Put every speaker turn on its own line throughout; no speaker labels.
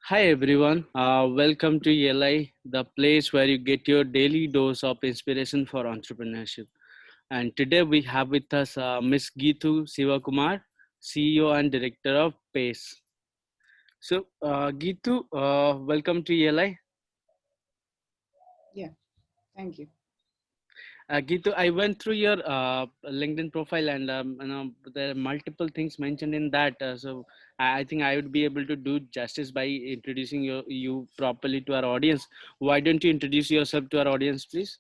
Hi everyone, welcome to ELI, the place where you get your daily dose of inspiration for entrepreneurship. And today we have with us Miss Geetu Sivakumar, CEO and Director of PACE. So, Geetu, welcome to ELI.
Yeah, thank you.
Geetu, I went through your LinkedIn profile, and there are multiple things mentioned in that. So I think I would be able to do justice by introducing you properly to our audience. Why don't you introduce yourself to our audience, please?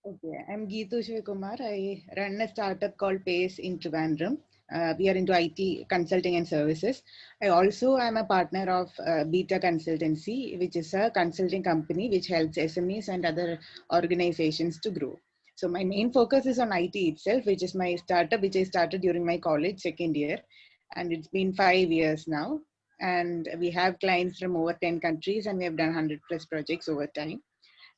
Okay, I'm Geetu Shivakumar. I run a startup called Pace in Trivandrum. We are into IT consulting and services. I also am a partner of Beta Consultancy, which is a consulting company which helps SMEs and other organizations to grow. So my main focus is on IT itself, which is my startup, which I started during my college second year, and it's been 5 years now. And we have clients from over 10 countries, and we have done 100 plus projects over time.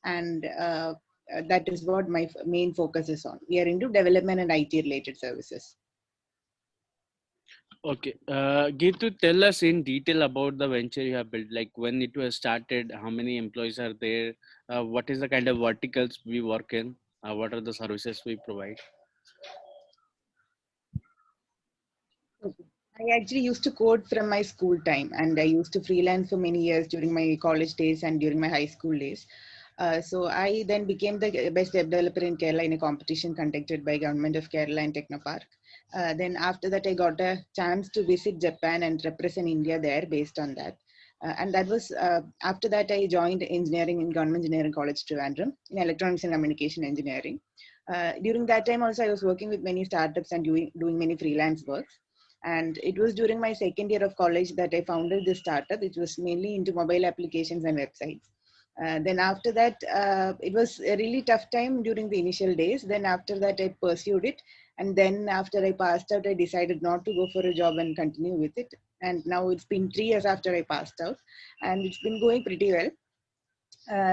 And that is what my main focus is on. We are into development and IT related services.
Okay, Geetu, tell us in detail about the venture you have built. Like when it was started, how many employees are there? What is the kind of verticals we work in? What are the services we provide?
Okay. I actually used to code from my school time, and I used to freelance for many years during my college days and during my high school days. So I then became the best web developer in Kerala in a competition conducted by Government of Kerala and Technopark. Then after that, I got a chance to visit Japan and represent India there based on that. And that was after that I joined engineering in Government Engineering College Trivandrum in electronics and communication engineering. During that time also I was working with many startups and doing many freelance works. And it was during my second year of college that I founded this startup, which was mainly into mobile applications and websites. Then after that, it was a really tough time during the initial days. Then after that, I pursued it. And then after I passed out, I decided not to go for a job and continue with it. And now it's been 3 years after I passed out, and it's been going pretty well.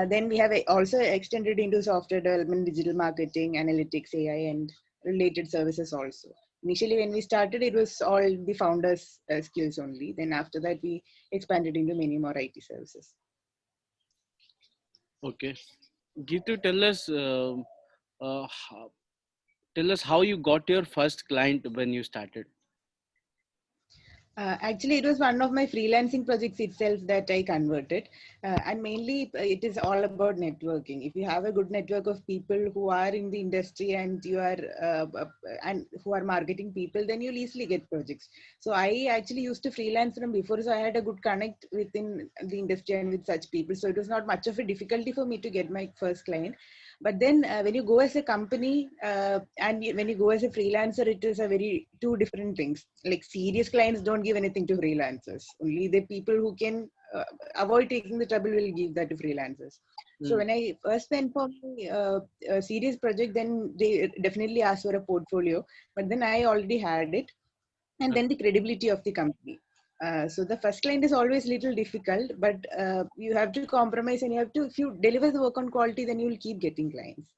Then we have also extended into software development, digital marketing, analytics, AI, and related services also. Initially, when we started, it was all the founders' skills only. Then after that, we expanded into many more IT services.
Okay, Geetu, tell us how you got your first client when you started.
Actually, it was one of my freelancing projects itself that I converted. And mainly, it is all about networking. If you have a good network of people who are in the industry and you are and who are marketing people, then you'll easily get projects. So I actually used to freelance from before, so I had a good connect within the industry and with such people. So it was not much of a difficulty for me to get my first client. But then when you go as a company and when you go as a freelancer, it is a very two different things. Like serious clients don't give anything to freelancers. Only the people who can avoid taking the trouble will give that to freelancers. So
Mm.
when I first went for my a serious project, then they definitely asked for a portfolio. But then I already had it, and then the credibility of the company. So the first client is always little difficult, but you have to compromise and you have to, if you deliver the work on quality, then you will keep getting clients.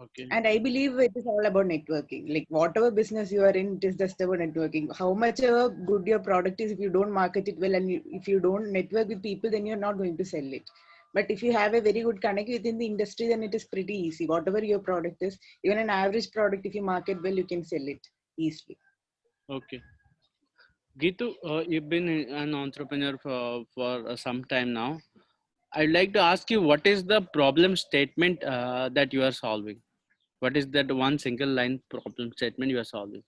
Okay.
And I believe it is all about networking. Like whatever business you are in, it is just about networking. How much ever good your product is, if you don't market it well and if you don't network with people, then you're not going to sell it. But if you have a very good connect within the industry, then it is pretty easy. Whatever your product is, even an average product, if you market well, you can sell it easily.
Okay. Geetu, you've been an entrepreneur for some time now. I'd like to ask you, what is the problem statement that you are solving? What is that one single line problem statement you are solving?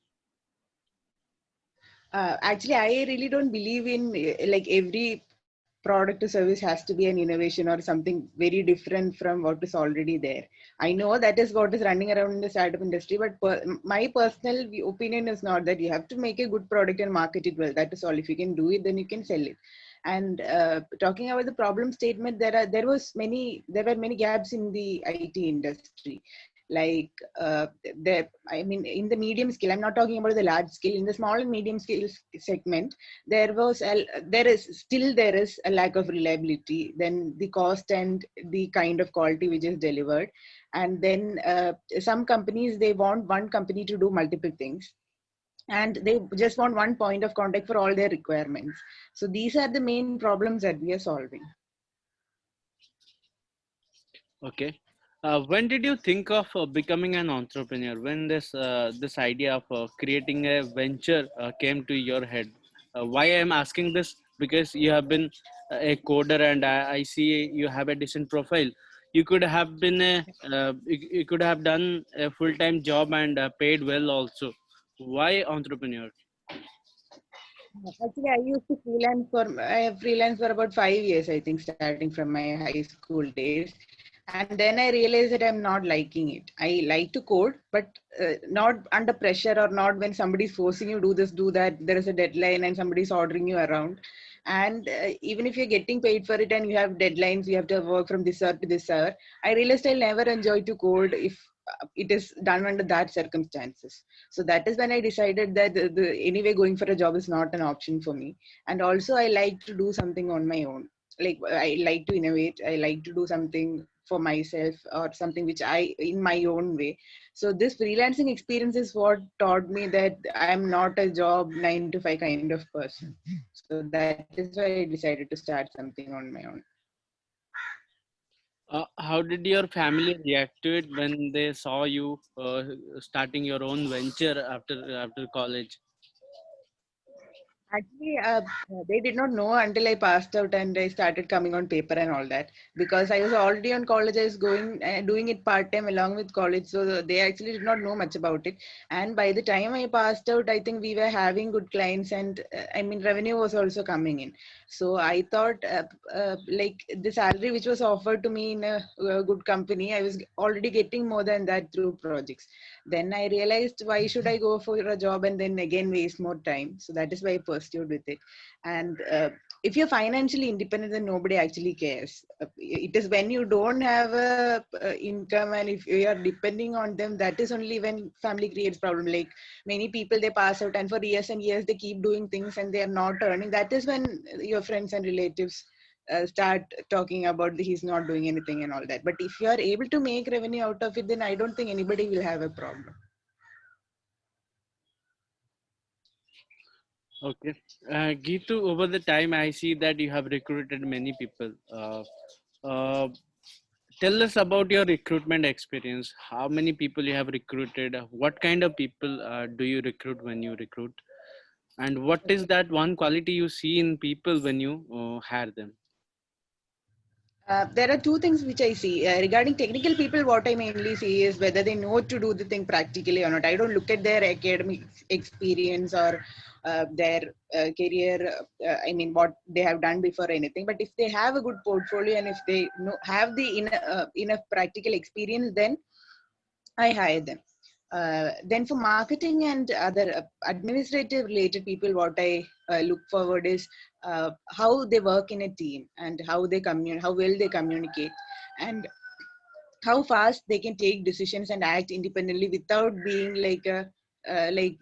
Actually, I really don't believe in like every product or service has to be an innovation or something very different from what is already there. I know that is what is running around in the startup industry, but my personal opinion is not that you have to make a good product and market it well. That is all. If you can do it, then you can sell it. And talking about the problem statement, there were many gaps in the IT industry. Like there, I mean, in the medium scale, I'm not talking about the large scale. In the small and medium scale segment, there is a lack of reliability, then the cost and the kind of quality which is delivered. And then some companies, they want one company to do multiple things. and they just want one point of contact for all their requirements. So these are the main problems that we are solving.
Okay. When did you think of becoming an entrepreneur? When this idea of creating a venture came to your head? Why I am asking this, because you have been a coder, and I see you have a decent profile. You could have been you could have done a full-time job and paid well also. Why entrepreneur?
Actually, I used to freelance I have freelanced for about 5 years, I think, starting from my high school days. And then I realized that I'm not liking it. I like to code, but not under pressure, or not when somebody's forcing you do this, do that. There is a deadline and somebody's ordering you around. And even if you're getting paid for it and you have deadlines, you have to work from this hour to this hour. I realized I'll never enjoy to code if it is done under that circumstances. So that is when I decided that anyway going for a job is not an option for me. And also I like to do something on my own. Like I like to innovate. I like to do something for myself, or something which I in my own way. So this freelancing experience is what taught me that I'm not a job 9 to 5 kind of person. So that is why I decided to start something on my own.
How did your family react to it when they saw you starting your own venture after college?
Actually, they did not know until I passed out and I started coming on paper and all that. Because I was already on college, I was going doing it part time along with college, so they actually did not know much about it. And by the time I passed out, I think we were having good clients, and I mean revenue was also coming in. So I thought, like the salary which was offered to me in a good company, I was already getting more than that through projects. Then I realized, why should I go for a job and then again waste more time? So that is why I pursued with it. And if you're financially independent, then nobody actually cares. It is when you don't have a income, and if you are depending on them, that is only when family creates problem. Like many people, they pass out and for years and years they keep doing things and they are not earning. That is when your friends and relatives start talking about he's not doing anything and all that. But if you are able to make revenue out of it, then I don't think anybody will have a problem.
Okay. Geetu, over the time, I see that you have recruited many people. Uh, Tell us about your recruitment experience. How many people you have recruited? What kind of people do you recruit when you recruit? And what is that one quality you see in people when you hire them?
There are two things which I see. Regarding technical people, what I mainly see is whether they know to do the thing practically or not. I don't look at their academic experience or their career, I mean, what they have done before or anything. But if they have a good portfolio and if they have the enough practical experience, then I hire them. Then for marketing and other administrative related people, what I look forward is how they work in a team and how well they communicate, and how fast they can take decisions and act independently without being like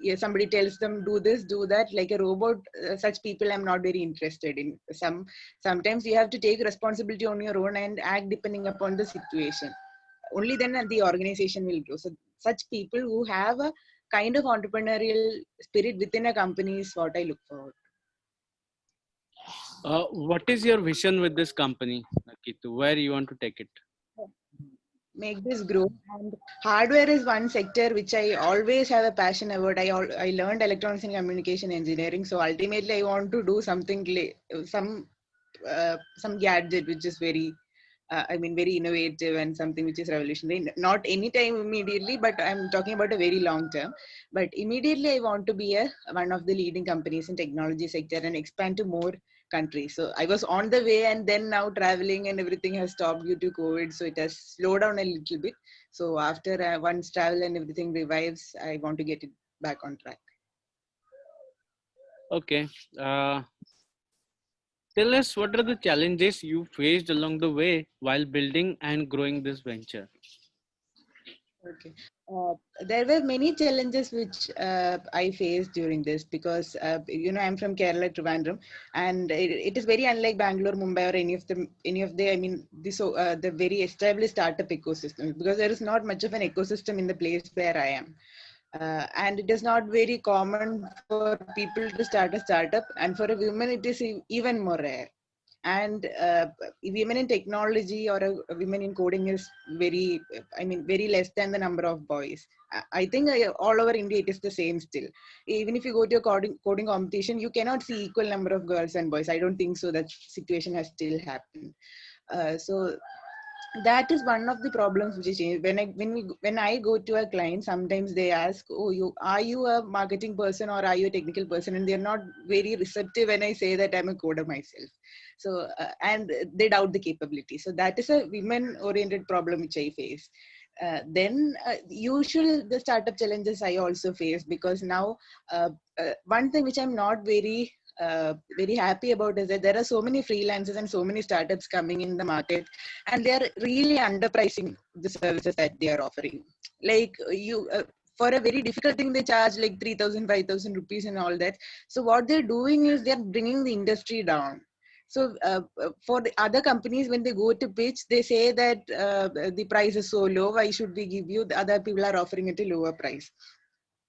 yeah, somebody tells them do this, do that, like a robot. Such people I'm not very interested in. Sometimes you have to take responsibility on your own and act depending upon the situation. Only then the organization will grow. So such people who have a kind of entrepreneurial spirit within a company is what I look for.
What is your vision with this company, Geetu? Where you want to take it?
Make this grow. And hardware is one sector which I always have a passion about. I learned electronics and communication engineering, so ultimately I want to do something some gadget which is very I mean very innovative and something which is revolutionary. Not anytime immediately, but I'm talking about a very long term. But immediately I want to be a one of the leading companies in technology sector and expand to more countries. So I was on the way, and then now traveling and everything has stopped due to COVID. So it has slowed down a little bit. So after once travel and everything revives, I want to get it back on track.
Okay. Tell us, what are the challenges you faced along the way while building and growing this venture?
Okay. There were many challenges which I faced during this because I'm from Kerala, Trivandrum, and it is very unlike Bangalore, Mumbai, or any of the I mean the very established startup ecosystem, because there is not much of an ecosystem in the place where I am. And it is not very common for people to start a startup, and for a woman it is even more rare. And women in technology or women in coding is very, I mean, very less than the number of boys. I think all over India it is the same still. Even if you go to a coding competition, you cannot see equal number of girls and boys. I don't think so. That situation has still happened. So that is one of the problems which is changed. When I go to a client, sometimes they ask, oh, you a marketing person or are you a technical person, and they're not very receptive when I say that I'm a coder myself. So and they doubt the capability. So that is a women oriented problem which I face. Then usual the startup challenges I also face, because now one thing which I'm not very happy about is that there are so many freelancers and so many startups coming in the market, and they are really underpricing the services that they are offering. Like for a very difficult thing, they charge like 3,000, 5,000 rupees and all that. So what they're doing is they're bringing the industry down. So for the other companies, when they go to pitch, they say that the price is so low, why should we give you? The other people are offering at a lower price.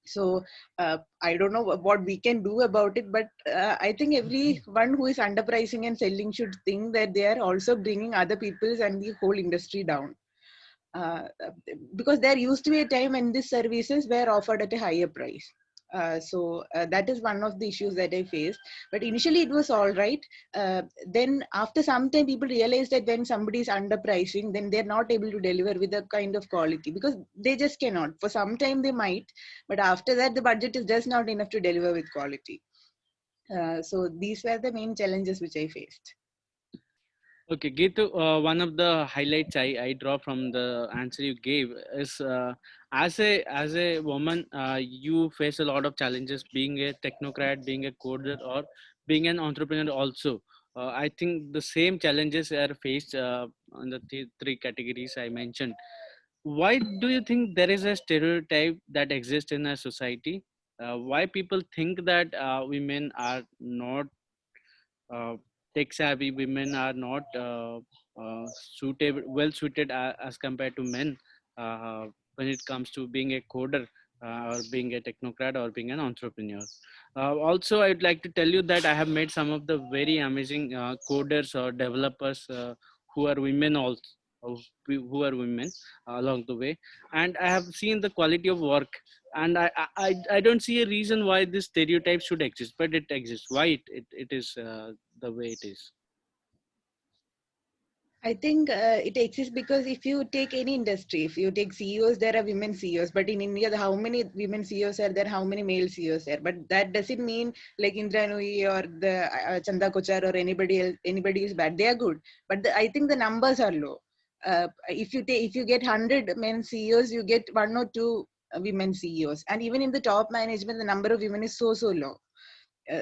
So I don't know what we can do about it, but I think everyone who is underpricing and selling should think that they are also bringing other people's and the whole industry down. uh, because there used to be a time when these services were offered at a higher price. So that is one of the issues that I faced. But initially it was all right. Then after some time, people realized that when somebody is underpricing, then they're not able to deliver with a kind of quality, because they just cannot. For some time they might, but after that the budget is just not enough to deliver with quality. So these were the main challenges which I faced.
Okay, Gitu, one of the highlights I draw from the answer you gave is as a woman, you face a lot of challenges being a technocrat, being a coder, or being an entrepreneur also. I think the same challenges are faced on the three categories I mentioned. Why do you think there is a stereotype that exists in a society? Why people think that women are not uh, tech savvy, women are not suitable, well suited as compared to men when it comes to being a coder or being a technocrat or being an entrepreneur. Also, I'd like to tell you that I have met some of the very amazing coders or developers who are women also. Who are women along the way, and I have seen the quality of work, and I don't see a reason why this stereotype should exist, but it exists. Why it is the way it is?
I think it exists because if you take any industry, if you take CEOs, there are women CEOs. But in India, how many women CEOs are there? How many male CEOs are? But that doesn't mean like Indra Nooyi or the Chanda Kochar or anybody else, anybody is bad. They are good, but I think the numbers are low. If you get 100 men CEOs, you get one or two women CEOs, and even in the top management, the number of women is so low.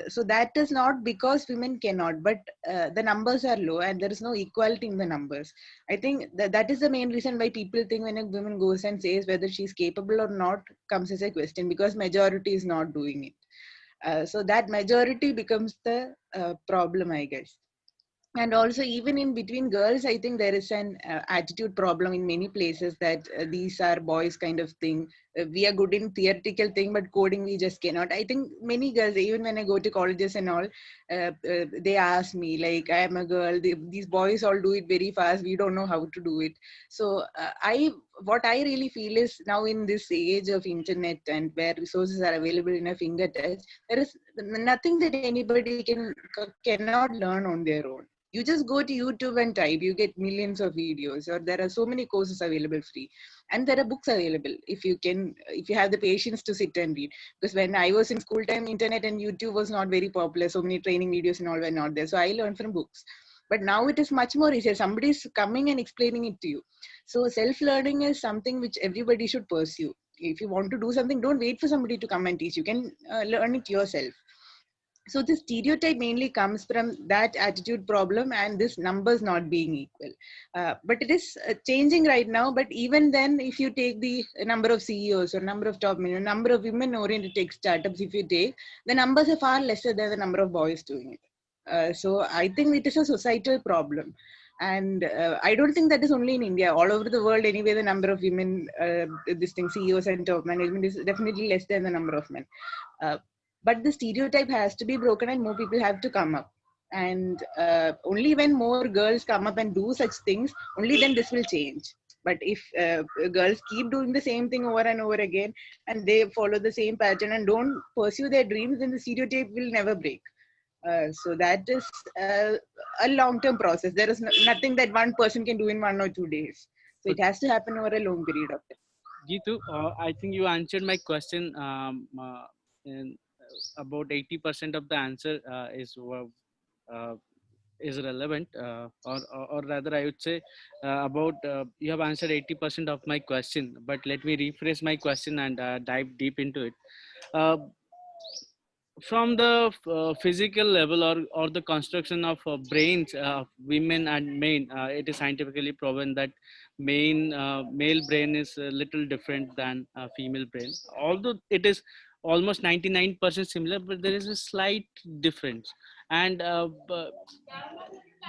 So that is not because women cannot, but the numbers are low and there is no equality in the numbers. I think that is the main reason why people think when a woman goes and says whether she's capable or not comes as a question, because majority is not doing it. So that majority becomes the problem, I guess. And also even in between girls, I think there is an attitude problem in many places, that these are boys kind of thing. We are good in theoretical thing, but coding we just cannot. I think many girls, even when I go to colleges and all, they ask me like, I am a girl, these boys all do it very fast, we don't know how to do it. So I what I really feel is, now in this age of internet and where resources are available in a fingertip, there is nothing that anybody cannot learn on their own. You just go to YouTube and type, you get millions of videos, or there are so many courses available free, and there are books available if you have the patience to sit and read. Because when I was in school time, internet and YouTube was not very popular, so many training videos and all were not there, so I learned from books. But now it is much more easier, somebody is coming and explaining it to you. So self learning is something which everybody should pursue. If you want to do something, don't wait for somebody to come and teach, you can learn it yourself. So the stereotype mainly comes from that attitude problem and this numbers not being equal. But it is changing right now. But even then, if you take the number of CEOs or number of top men, number of women oriented tech startups, if you take, the numbers are far lesser than the number of boys doing it. So I think it is a societal problem. And I don't think that is only in India. All over the world, anyway, the number of women, this thing, CEOs and top management is definitely less than the number of men. Uh, but the stereotype has to be broken, and more people have to come up. And only when more girls come up and do such things, only then this will change. But if girls keep doing the same thing over and over again, and they follow the same pattern and don't pursue their dreams, then the stereotype will never break. So that is a long-term process. There is nothing that one person can do in 1 or 2 days. So it has to happen over a long period of time.
Gitu, I think you answered my question. In, about 80% of the answer uh, is relevant, or rather, I would say about you have answered 80% of my question. But let me rephrase my question and dive deep into it. Uh, from the physical level, or the construction of brains of women and men, it is scientifically proven that male brain is a little different than female brain, although it is almost 99% similar, but there is a slight difference. And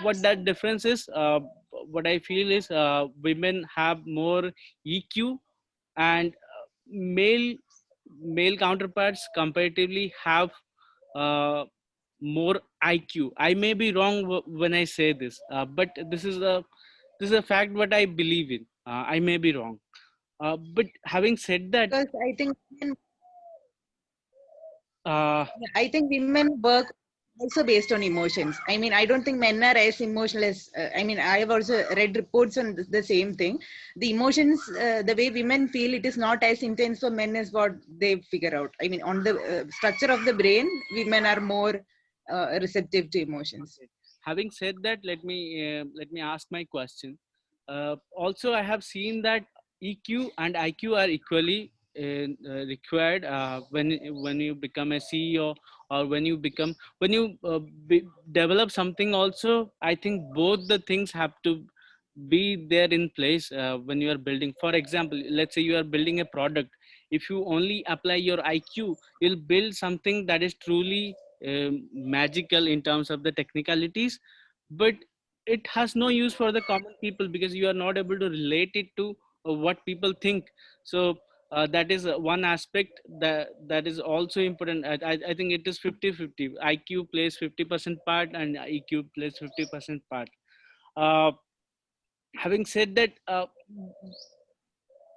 what that difference is, what I feel is, women have more EQ, and male male counterparts comparatively have uh, more IQ. I may be wrong when I say this, but this is a fact what I believe in. I may be wrong, but having said that,
Because
uh,
I think women work also based on emotions. I mean, I don't think men are as emotional as. I mean, I have also read reports on the same thing. The emotions, the way women feel, it is not as intense for men as what they figure out. I mean, on the structure of the brain, women are more receptive to emotions.
having said that, let me ask my question. Also, I have seen that EQ and IQ are equally required when you become a CEO, or when you develop something. Also, I think both the things have to be there in place when you are building. For example, let's say you are building a product. If you only apply your IQ, you'll build something that is truly magical in terms of the technicalities, but it has no use for the common people, because you are not able to relate it to what people think. So that is one aspect that is also important. I think it is 50-50. IQ plays 50% part, and EQ plays 50% part. uh, Having said that,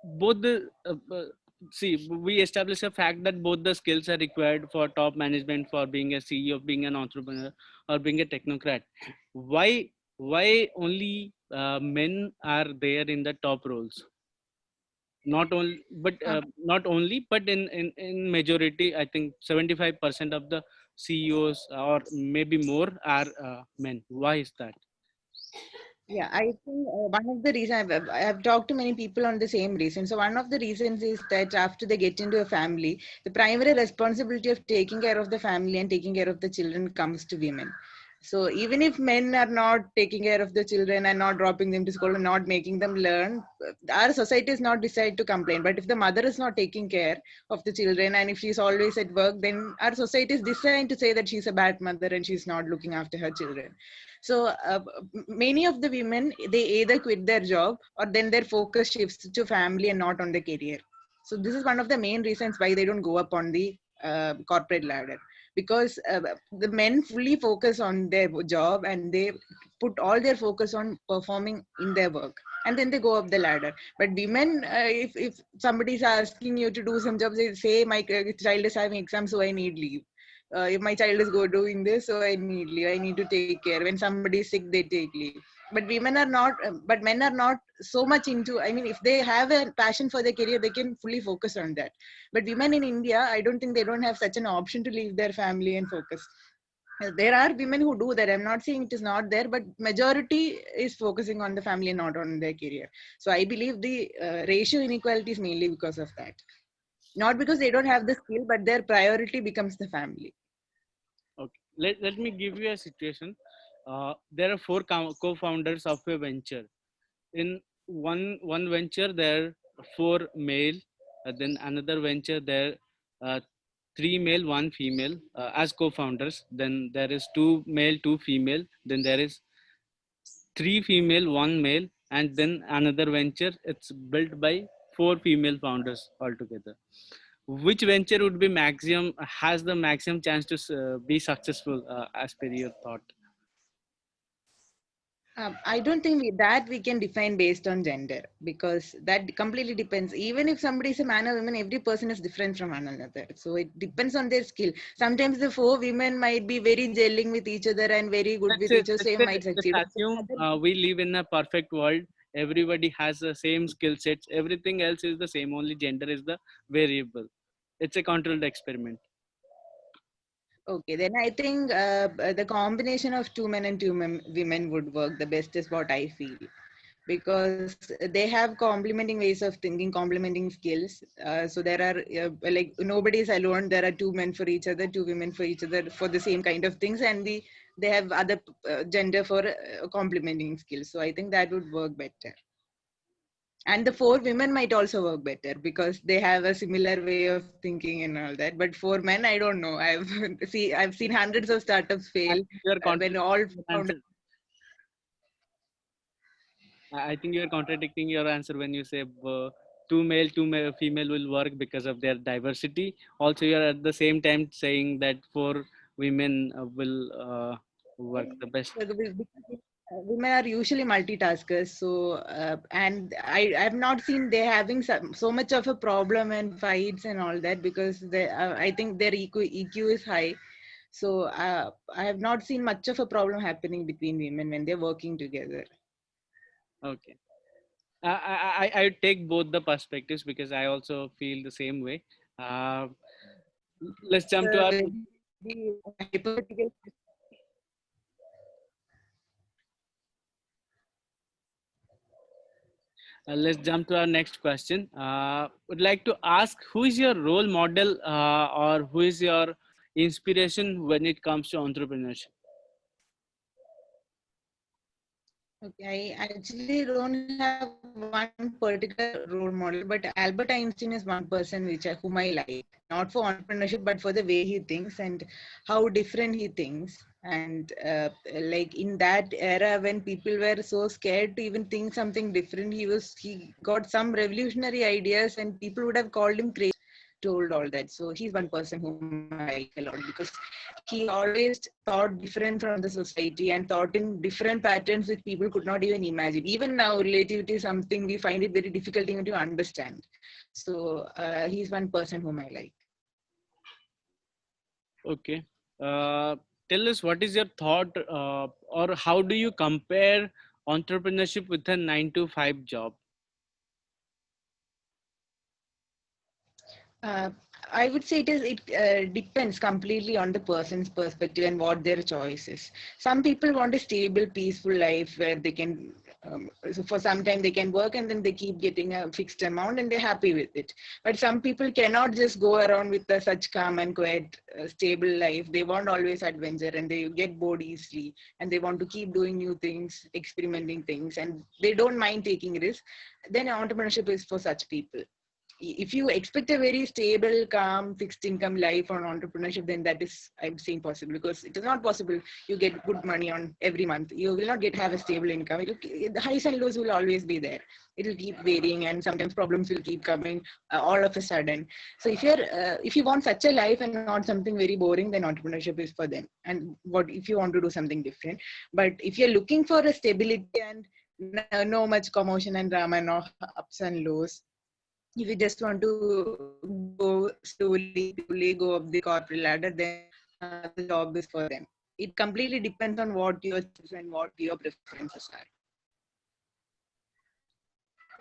both the see, we establish a fact that both the skills are required for top management, for being a CEO, being an entrepreneur, or being a technocrat. Why only men are there in the top roles? Not only, but in majority, I think 75% of the CEOs, or maybe more, are men. Why is that?
Yeah, I think one of the reasons I've talked to many people on the same reason. So one of the reasons is that after they get into a family, the primary responsibility of taking care of the family and taking care of the children comes to women. So even if men are not taking care of the children and not dropping them to school and not making them learn, our society is not decided to complain. But if the mother is not taking care of the children, and if she's always at work, then our society is designed to say that she's a bad mother and she's not looking after her children. So many of the women, they either quit their job, or then their focus shifts to family and not on the career. So this is one of the main reasons why they don't go up on the corporate ladder, because the men fully focus on their job and they put all their focus on performing in their work, and then they go up the ladder. But women, if somebody is asking you to do some jobs, they say my child is having exams, so I need leave. If my child is go doing this, so I need leave. I need to take care. When somebody is sick, they take leave. But women are not. But men are not so much into. I mean, if they have a passion for their career, they can fully focus on that. But women in India, I don't think they don't have such an option to leave their family and focus. There are women who do that. I'm not saying it is not there, but majority is focusing on the family and not on their career. So I believe the ratio inequality is mainly because of that. Not because they don't have the skill, but their priority becomes the family.
Okay, let me give you a situation. There are four co-founders of a venture. In one venture, there are four male. Then another venture, there are three male, one female as co-founders. Then there is two male, two female. Then there is 3 female, 1 male, and then another venture. It's built by 4 female founders altogether. Which venture would be maximum has the maximum chance to be successful as per your thought?
I don't think that we can define based on gender, because that completely depends. Even if somebody is a man or woman, every person is different from one another. So it depends on their skill. Sometimes the 4 women might be very gelling with each other and very good with each other, same might
Let's
succeed.
assume we live in a perfect world. Everybody has the same skill sets. Everything else is the same. Only gender is the variable. It's a controlled experiment.
Okay, then I think the combination of 2 men and 2 women would work the best, is what I feel, because they have complementing ways of thinking, complementing skills. So there are like nobody is alone. There are 2 men for each other, 2 women for each other for the same kind of things, and they have other gender for complementing skills. So I think that would work better. And the 4 women might also work better because they have a similar way of thinking and all that. But 4 men, I don't know. I've seen hundreds of startups
I
fail
think you are
when all
contradicting your
founders.
answer. I think you are contradicting your answer when you say 2 male, 2 male, female will work because of their diversity. Also, you are at the same time saying that 4 women will work the best.
Women are usually multitaskers, so and I have not seen they having so much of a problem and fights and all that, because I think their EQ is high. So I have not seen much of a problem happening between women when they're working together.
Okay. I take both the perspectives because I also feel the same way. Uh, let's jump to our
Very hypothetical.
let's jump to our next question. Would like to ask who is your role model or who is your inspiration when it comes to entrepreneurship?
Okay, I actually don't have one particular role model, but Albert Einstein is one person whom I like, not for entrepreneurship, but for the way he thinks and how different he thinks. And like in that era when people were so scared to even think something different, he got some revolutionary ideas, and people would have called him crazy. Told all that. So he's one person whom I like a lot, because he always thought different from the society and thought in different patterns which people could not even imagine. Even now, relativity is something we find it very difficult even to understand. So he's one person whom I like.
Okay. Tell us what is your thought or how do you compare entrepreneurship with a 9 to 5 job?
Uh, I would say it depends completely on the person's perspective and what their choice is. Some people want a stable, peaceful life where they can, so for some time they can work and then they keep getting a fixed amount and they're happy with it. But some people cannot just go around with such calm and quiet, stable life. They want always adventure and they get bored easily, and they want to keep doing new things, experimenting things, and they don't mind taking risks. Then entrepreneurship is for such people. If you expect a very stable, calm, fixed income life on entrepreneurship, then that is, I'm saying, possible, because it is not possible you get good money on every month. You will not have a stable income. The highs and lows will always be there. It will keep varying, and sometimes problems will keep coming all of a sudden. So if you want such a life and not something very boring, then entrepreneurship is for them. And what if you want to do something different? But if you're looking for a stability and no much commotion and drama, no ups and lows, if you just want to go slowly, go up the corporate ladder, then the job is for them. It completely depends on what your choice and what your preferences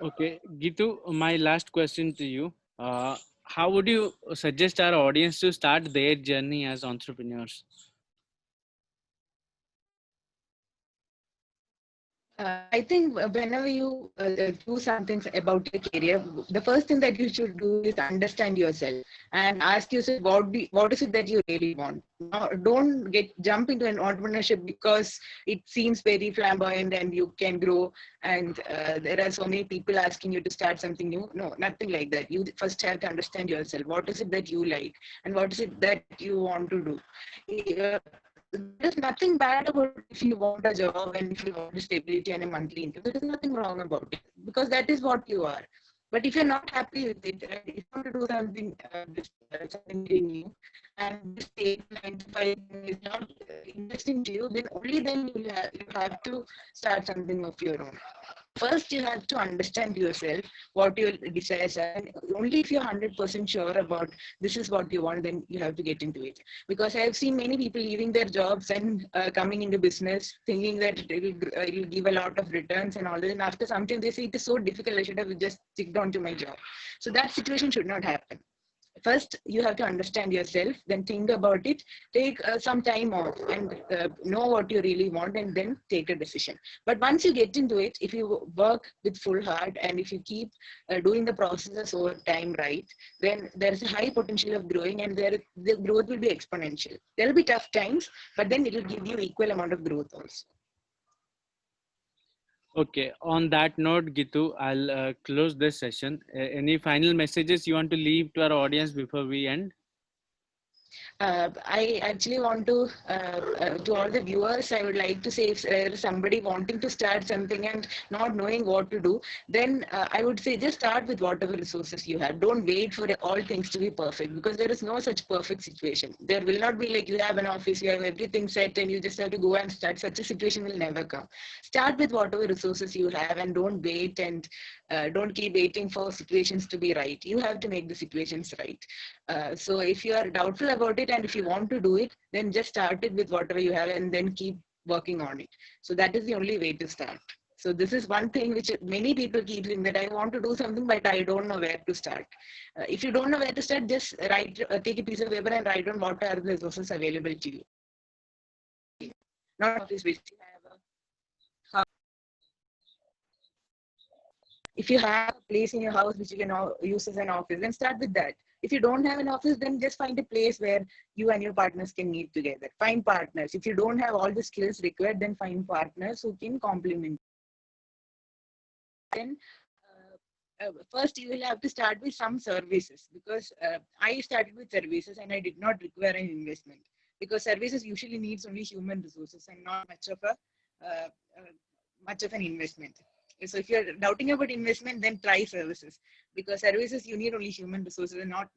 are.
Okay, Gitu, my last question to you. How would you suggest our audience to start their journey as entrepreneurs?
I think whenever you do something about your career, the first thing that you should do is understand yourself and ask yourself what is it that you really want. Now, don't jump into an entrepreneurship because it seems very flamboyant and you can grow, and there are so many people asking you to start something new. No, nothing like that. You first have to understand yourself. What is it that you like, and what is it that you want to do? there's nothing bad about if you want a job and if you want stability and a monthly income. There is nothing wrong about it because that is what you are. But if you're not happy with it, and if you want to do something very new, and this 8 9 to 5 is not interesting to you, then only then you have to start something of your own. First, you have to understand yourself, what your desires are. And only if you're 100% sure about this is what you want, then you have to get into it. Because I have seen many people leaving their jobs and coming into business, thinking that it will give a lot of returns and all that. And after some time, they say it is so difficult, I should have just sticked on to my job. So that situation should not happen. First, you have to understand yourself, then think about it, take some time off and know what you really want, and then take a decision. But once you get into it, if you work with full heart and if you keep doing the processes over time right, then there is a high potential of growing, and the growth will be exponential. There will be tough times, but then it will give you equal amount of growth also.
Okay, on that note, Gitu, I'll close this session. Any final messages you want to leave to our audience before we end?
I actually want to all the viewers, I would like to say if there is somebody wanting to start something and not knowing what to do, then I would say just start with whatever resources you have. Don't wait for all things to be perfect because there is no such perfect situation. There will not be like you have an office, you have everything set and you just have to go and start. Such a situation will never come. Start with whatever resources you have and don't wait and don't keep waiting for situations to be right. You have to make the situations right. So if you are doubtful about it and if you want to do it, then just start it with whatever you have and then keep working on it. So that is the only way to start. So this is one thing which many people keep saying that I want to do something, but I don't know where to start. If you don't know where to start, just take a piece of paper and write down what are the resources available to you. Not office which you have if you have a place in your house which you can use as an office, then start with that. If you don't have an office, then just find a place where you and your partners can meet together. Find partners. If you don't have all the skills required, then find partners who can complement. Then first you will have to start with some services because I started with services and I did not require an investment because services usually needs only human resources and not much of an investment. So if you're doubting about investment, then try services because services you need only human resources and not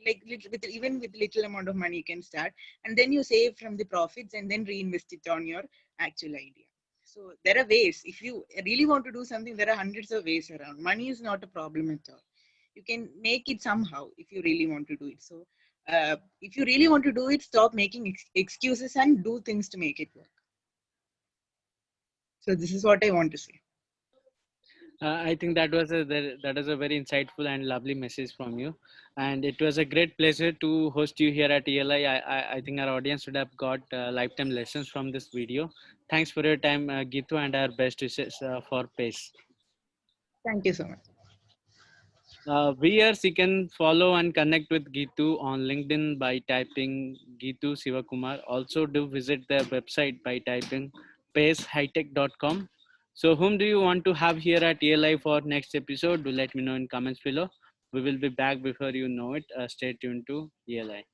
even with little amount of money you can start, and then you save from the profits and then reinvest it on your actual idea. So there are ways. If you really want to do something, there are hundreds of ways around. Money is not a problem at all. You can make it somehow if you really want to do it. So if you really want to do it, stop making excuses and do things to make it work. So this is what I want to say.
I think that was a very insightful and lovely message from you, and it was a great pleasure to host you here at ELI. I think our audience would have got lifetime lessons from this video. Thanks for your time, Gitu, and our best wishes for PACE.
Thank you so much.
Viewers, you can follow and connect with Gitu on LinkedIn by typing Gitu Sivakumar. Also, do visit their website by typing pacehightech.com. So, whom do you want to have here at ELI for next episode? Do let me know in comments below. We will be back before you know it. Stay tuned to ELI.